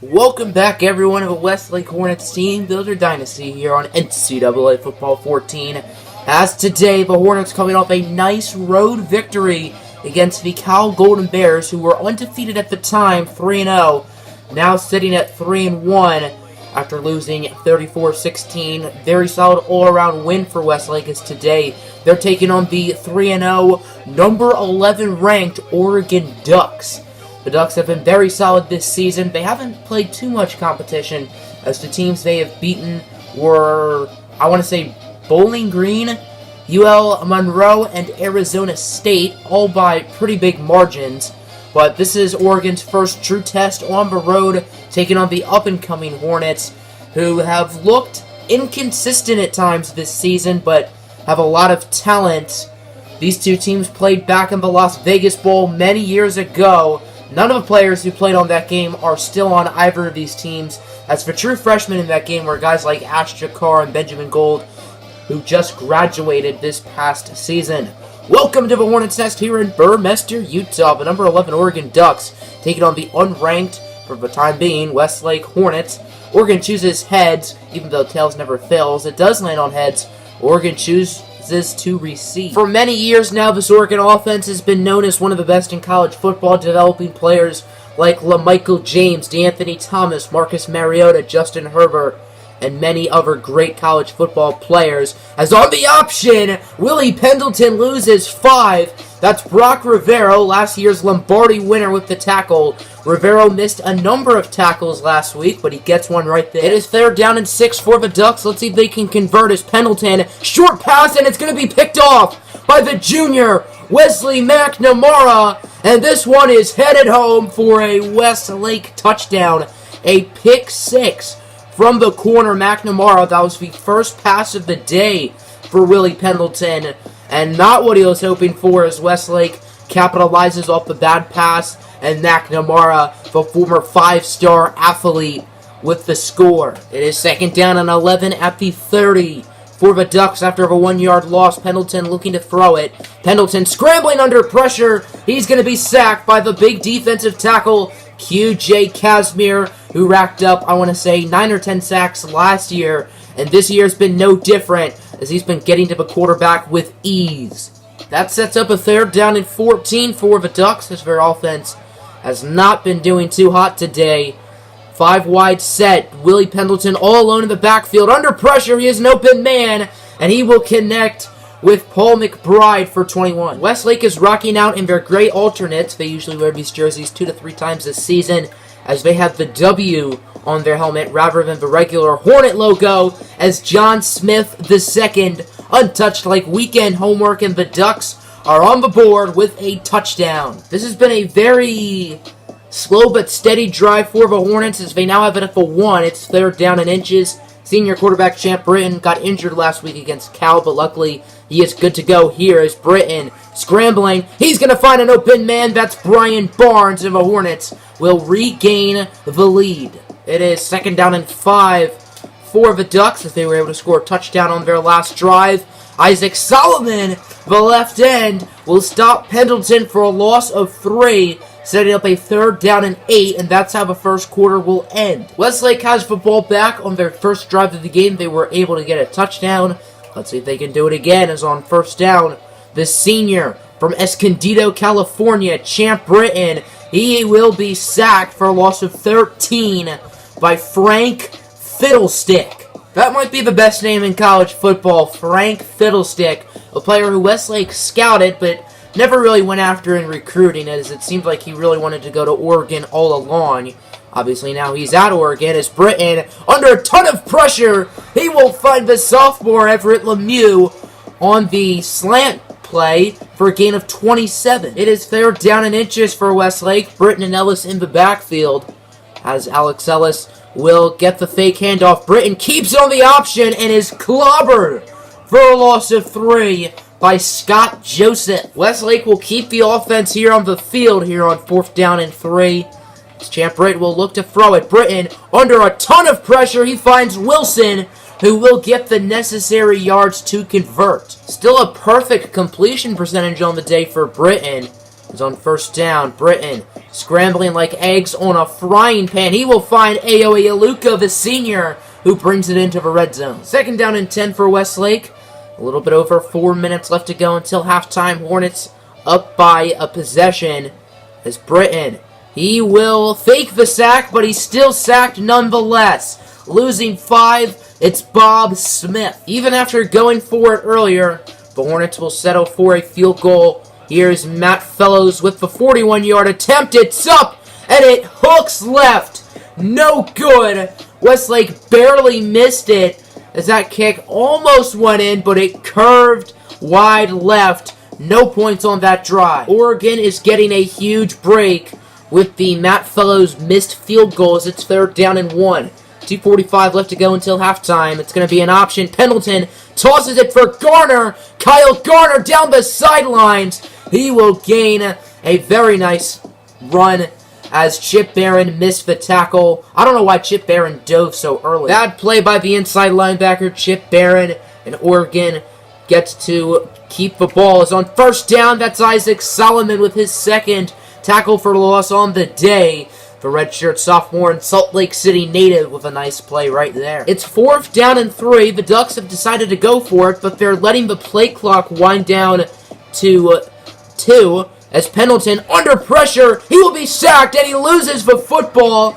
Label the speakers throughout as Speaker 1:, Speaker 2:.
Speaker 1: Welcome back, everyone, to Westlake Hornets Teambuilder Dynasty here on NCAA Football 14. As today, the Hornets coming off a nice road victory against the Cal Golden Bears, who were undefeated at the time, 3-0, now sitting at 3-1 after losing 34-16. Very solid all-around win for Westlake as today they're taking on the 3-0, number 11 ranked Oregon Ducks. The Ducks have been very solid this season. They haven't played too much competition, as the teams they have beaten were, I want to say, Bowling Green, UL Monroe, and Arizona State, all by pretty big margins. But this is Oregon's first true test on the road, taking on the up-and-coming Hornets, who have looked inconsistent at times this season, but have a lot of talent. These two teams played back in the Las Vegas Bowl many years ago. None of the players who played on that game are still on either of these teams, as the true freshmen in that game were guys like Ash Jakar and Benjamin Gold, who just graduated this past season. Welcome to the Hornets Nest here in Burmester, Utah. The number 11 Oregon Ducks taking on the unranked, for the time being, Westlake Hornets. Oregon chooses heads, even though tails never fails. It does land on heads. Oregon chooses to receive. For many years now, this Oregon offense has been known as one of the best in college football, developing players like LaMichael James, DeAnthony Thomas, Marcus Mariota, Justin Herbert, and many other great college football players. As on the option, Willie Pendleton loses 5. That's Brock Rivero, last year's Lombardi winner with the tackle. Rivero missed a number of tackles last week, but he gets one right there. It is third down and 6 for the Ducks. Let's see if they can convert as Pendleton. Short pass, and it's going to be picked off by the junior, Wesley McNamara. And this one is headed home for a Westlake touchdown. A pick 6 from the corner, McNamara. That was the first pass of the day for Willie Pendleton. And not what he was hoping for, as Westlake capitalizes off the bad pass, and McNamara, the former 5-star athlete, with the score. It is second down and 11 at the 30 for the Ducks after a 1-yard loss. Pendleton looking to throw it. Pendleton scrambling under pressure. He's going to be sacked by the big defensive tackle, Q.J. Casimir, who racked up, I want to say, 9 or 10 sacks last year. And this year's been no different, as he's been getting to the quarterback with ease. That sets up a third down and 14 for the Ducks, as their offense has not been doing too hot today. 5 wide set. Willie Pendleton all alone in the backfield. Under pressure, he is an open man, and he will connect with Paul McBride for 21. Westlake is rocking out in their gray alternates. They usually wear these jerseys 2 to 3 times this season, as they have the W on their helmet rather than the regular Hornet logo, as John Smith II, untouched like weekend homework, and the Ducks are on the board with a touchdown. This has been a very slow but steady drive for the Hornets, as they now have it at the 1. It's third down and inches. Senior quarterback Champ Britton got injured last week against Cal, but luckily he is good to go here as Britton scrambling. He's going to find an open man. That's Brian Barnes, and the Hornets will regain the lead. It is second down and 5 for the Ducks, as they were able to score a touchdown on their last drive. Isaac Solomon, the left end, will stop Pendleton for a loss of 3, setting up a third down and 8, and that's how the first quarter will end. Westlake has the ball back on their first drive of the game. They were able to get a touchdown. Let's see if they can do it again, as on first down, the senior from Escondido, California, Champ Britton, he will be sacked for a loss of 13 by Frank Fiddlestick. That might be the best name in college football, Frank Fiddlestick, a player who Westlake scouted but never really went after in recruiting, as it seemed like he really wanted to go to Oregon all along. Obviously now he's at Oregon, as Britton, under a ton of pressure, he will find the sophomore Everett Lemieux on the slant play for a gain of 27. It is third down and inches for Westlake. Britton and Ellis in the backfield, as Alex Ellis will get the fake handoff. Britton keeps on the option and is clobbered for a loss of 3 by Scott Joseph. Westlake will keep the offense here on the field here on fourth down and 3. As Champ Britton will look to throw it. Britton, under a ton of pressure, he finds Wilson, who will get the necessary yards to convert. Still a perfect completion percentage on the day for Britton. is on first down. Britton scrambling like eggs on a frying pan. He will find Ayo Iluka, the senior, who brings it into the red zone. Second down and 10 for Westlake. A little bit over 4 minutes left to go until halftime. Hornets up by a possession as Britton. He will fake the sack, but he's still sacked nonetheless. Losing 5, it's Bob Smith. Even after going for it earlier, the Hornets will settle for a field goal. Here's Matt Fellows with the 41-yard attempt. It's up, and it hooks left. No good. Westlake barely missed it as that kick almost went in, but it curved wide left. No points on that drive. Oregon is getting a huge break with the Matt Fellows missed field goal as it's third down and 1. 2:45 left to go until halftime. It's going to be an option. Pendleton tosses it for Garner. Kyle Garner down the sidelines. He will gain a very nice run as Chip Barron missed the tackle. I don't know why Chip Barron dove so early. Bad play by the inside linebacker, Chip Barron, and Oregon gets to keep the ball. Is on first down. That's Isaac Solomon with his second tackle for loss on the day. The redshirt sophomore and Salt Lake City native with a nice play right there. It's fourth down and 3. The Ducks have decided to go for it, but they're letting the play clock wind down to 2. As Pendleton, under pressure, he will be sacked, and he loses the football.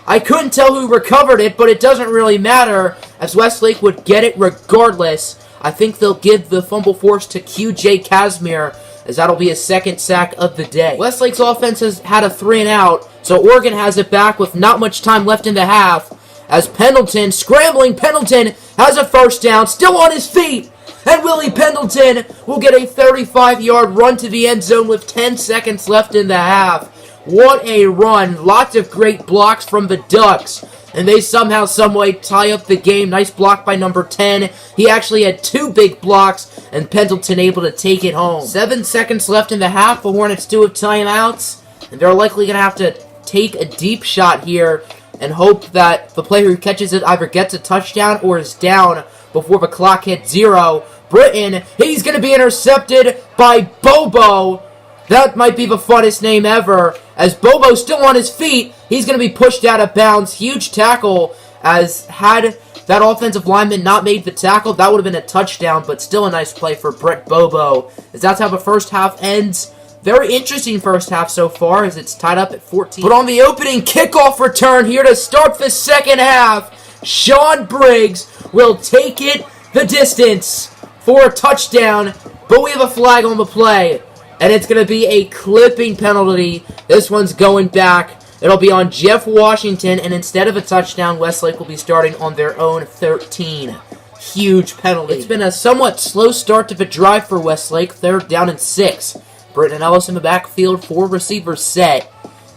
Speaker 1: I couldn't tell who recovered it, but it doesn't really matter, as Westlake would get it regardless. I think they'll give the fumble force to QJ Casimir, as that'll be his second sack of the day. Westlake's offense has had a 3-and-out, so Oregon has it back with not much time left in the half, as Pendleton, scrambling Pendleton, has a first down, still on his feet. And Willie Pendleton will get a 35-yard run to the end zone with 10 seconds left in the half. What a run. Lots of great blocks from the Ducks. And they somehow, someway tie up the game. Nice block by number 10. He actually had 2 big blocks, and Pendleton able to take it home. 7 seconds left in the half. The Hornets do have timeouts. And they're likely going to have to take a deep shot here and hope that the player who catches it either gets a touchdown or is down before the clock hits 0. Britton, he's going to be intercepted by Bobo. That might be the funnest name ever. As Bobo's still on his feet, he's going to be pushed out of bounds. Huge tackle, as had that offensive lineman not made the tackle, that would have been a touchdown, but still a nice play for Brett Bobo. As that's how the first half ends. Very interesting first half so far, as it's tied up at 14. But on the opening kickoff return here to start the second half, Sean Briggs will take it the distance for a touchdown, but we have a flag on the play, and it's going to be a clipping penalty. This one's going back. It'll be on Jeff Washington, and instead of a touchdown, Westlake will be starting on their own 13. Huge penalty. It's been a somewhat slow start to the drive for Westlake. Third down and 6. Britton Ellis in the backfield, 4 receivers set.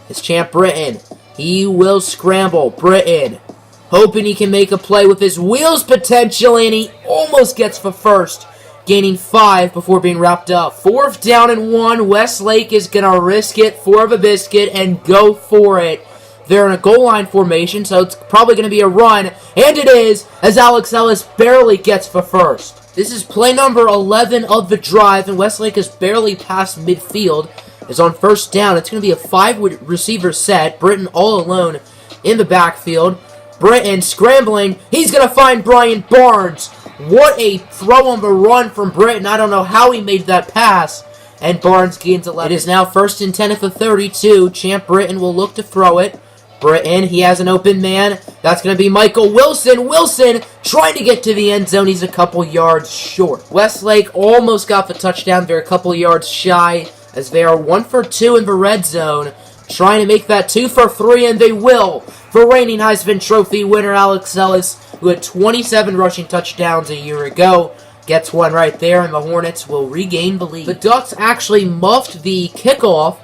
Speaker 1: It's Champ Britton. He will scramble. Britton, hoping he can make a play with his wheels potentially, and he almost gets the first, gaining 5 before being wrapped up. Fourth down and 1. Westlake is going to risk it for the biscuit and go for it. They're in a goal line formation, so it's probably going to be a run, and it is, as Alex Ellis barely gets the first. This is play number 11 of the drive, and Westlake is barely past midfield. It's on first down. It's going to be a 5-receiver set. Britton all alone in the backfield. Britton scrambling. He's going to find Brian Barnes. What a throw on the run from Britton. I don't know how he made that pass. And Barnes gains 11. It is now first and 10 at the 32. Champ Britton will look to throw it. Britton, he has an open man. That's going to be Michael Wilson. Wilson trying to get to the end zone. He's a couple yards short. Westlake almost got the touchdown. They're a couple yards shy as they are 1 for 2 in the red zone. Trying to make that 2 for 3, and they will. For reigning Heisman Trophy winner Alex Ellis, who had 27 rushing touchdowns a year ago, gets one right there, and the Hornets will regain the lead. The Ducks actually muffed the kickoff,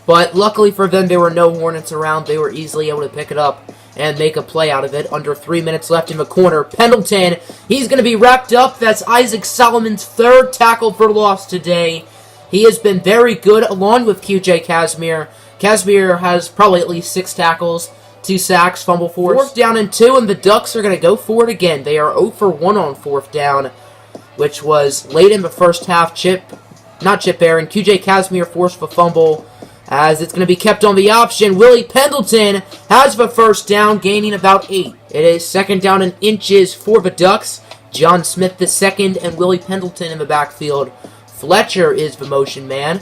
Speaker 1: but luckily for them, there were no Hornets around. They were easily able to pick it up and make a play out of it. Under 3 minutes left in the corner. Pendleton, he's going to be wrapped up. That's Isaac Solomon's 3rd tackle for loss today. He has been very good, along with QJ Casimir. Casimir has probably at least 6 tackles, 2 sacks, fumble force. 4th down and 2, and the Ducks are going to go for it again. They are 0 for 1 on 4th down, which was late in the first half. Chip not Chip Aaron. QJ Casimir forced a fumble as it's going to be kept on the option. Willie Pendleton has the first down, gaining about 8. It is second down and inches for the Ducks. John Smith the second and Willie Pendleton in the backfield. Fletcher is the motion man,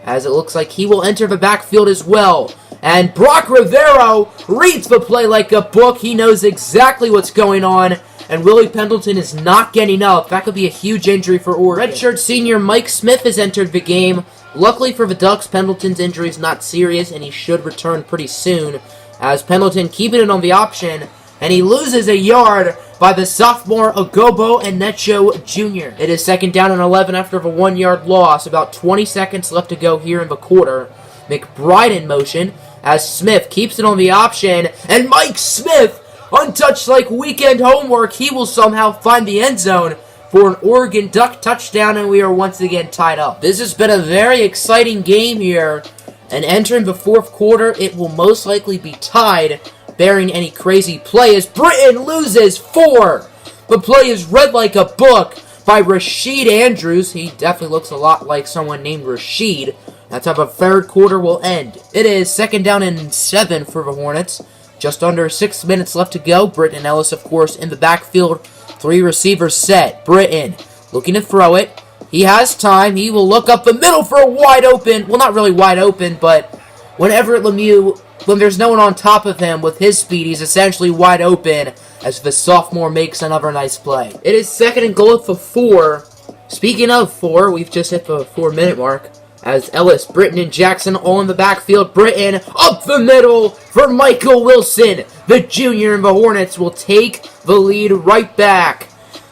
Speaker 1: as it looks like he will enter the backfield as well. And Brock Rivero reads the play like a book. He knows exactly what's going on. And Willie Pendleton is not getting up. That could be a huge injury for Oregon. Redshirt senior Mike Smith has entered the game. Luckily for the Ducks, Pendleton's injury is not serious, and he should return pretty soon. As Pendleton keeping it on the option, and he loses a yard by the sophomore Ogobo and Necho Jr. It is second down and 11 after the 1-yard loss. About 20 seconds left to go here in the quarter. McBride in motion as Smith keeps it on the option, and Mike Smith, untouched like weekend homework, he will somehow find the end zone for an Oregon Duck touchdown, and we are once again tied up. This has been a very exciting game here, and entering the fourth quarter, it will most likely be tied, bearing any crazy play, as Britain loses 4. The play is read like a book by Rashid Andrews. He definitely looks a lot like someone named Rashid. That's how the third quarter will end. It is second down and 7 for the Hornets. Just under 6 minutes left to go. Britton Ellis, of course, in the backfield. 3 receivers set. Britton looking to throw it. He has time. He will look up the middle for a wide open. Well, not really wide open, but when Everett Lemieux, when there's no one on top of him with his speed, he's essentially wide open as the sophomore makes another nice play. It is second and goal for 4. Speaking of 4, we've just hit the 4-minute mark. As Ellis, Britton, and Jackson all in the backfield. Britton up the middle for Michael Wilson. The junior and the Hornets will take the lead right back.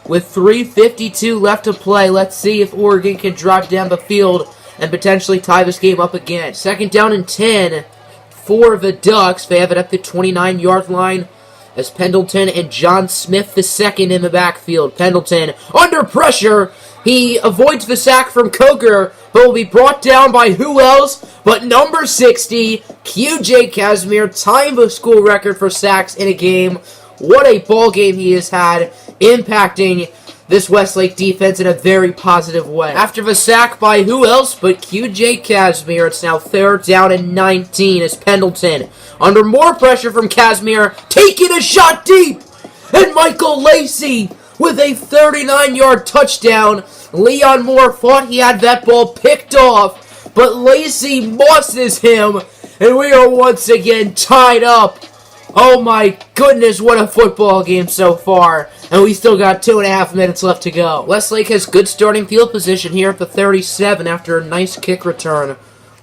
Speaker 1: With 3:52 left to play, let's see if Oregon can drive down the field and potentially tie this game up again. Second down and 10 for the Ducks. They have it at the 29-yard line as Pendleton and John Smith the second in the backfield. Pendleton under pressure. He avoids the sack from Coker, but will be brought down by who else but number 60, QJ Casimir, tying the school record for sacks in a game. What a ball game he has had, impacting this Westlake defense in a very positive way. After the sack by who else but QJ Casimir, it's now third down and 19 as Pendleton, under more pressure from Casimir, taking a shot deep, and Michael Lacey with a 39-yard touchdown. Leon Moore thought he had that ball picked off, but Lacey mosses him, and we are once again tied up. Oh my goodness, what a football game so far. And we still got 2.5 minutes left to go. Westlake has good starting field position here at the 37 after a nice kick return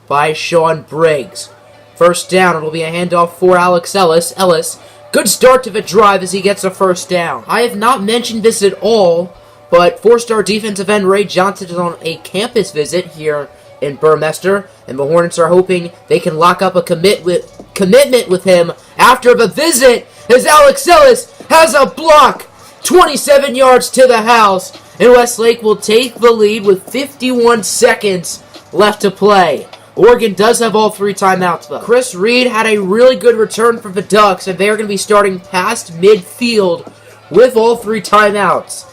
Speaker 1: by Sean Briggs. First down, it'll be a handoff for Alex Ellis. Ellis, good start to the drive as he gets a first down. I have not mentioned this at all, but 4-star defensive end Ray Johnson is on a campus visit here in Burmester, and the Hornets are hoping they can lock up a commitment with him after the visit, as Alex Ellis has a block 27 yards to the house, and Westlake will take the lead with 51 seconds left to play. Oregon does have all 3 timeouts, though. Chris Reed had a really good return for the Ducks, and they are going to be starting past midfield with all 3 timeouts.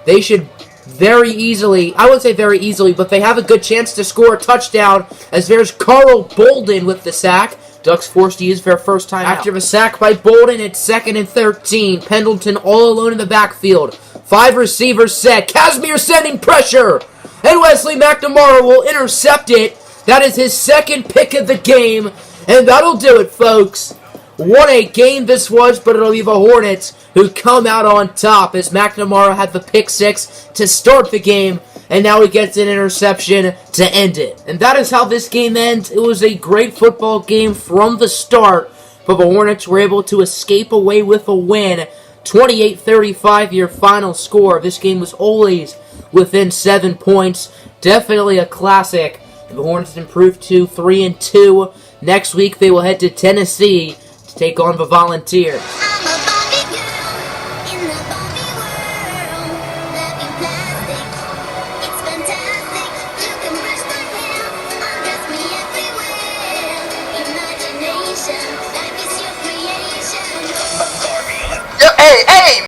Speaker 1: They should very easily, I wouldn't say very easily, but they have a good chance to score a touchdown, as there's Carl Bolden with the sack. Ducks forced to use their first time out. After the sack by Bolden, it's second and 13. Pendleton all alone in the backfield. 5 receivers set. Casimir sending pressure, and Wesley McNamara will intercept it. That is his second pick of the game, and that'll do it, folks. What a game this was, but it'll be the Hornets who come out on top, as McNamara had the pick 6 to start the game, and now he gets an interception to end it. And that is how this game ends. It was a great football game from the start, but the Hornets were able to escape away with a win. 28-35 your final score. This game was always within 7 points. Definitely a classic. The Hornets improved to 3-2. Next week they will head to Tennessee to take on the Volunteers.
Speaker 2: Hey, hey!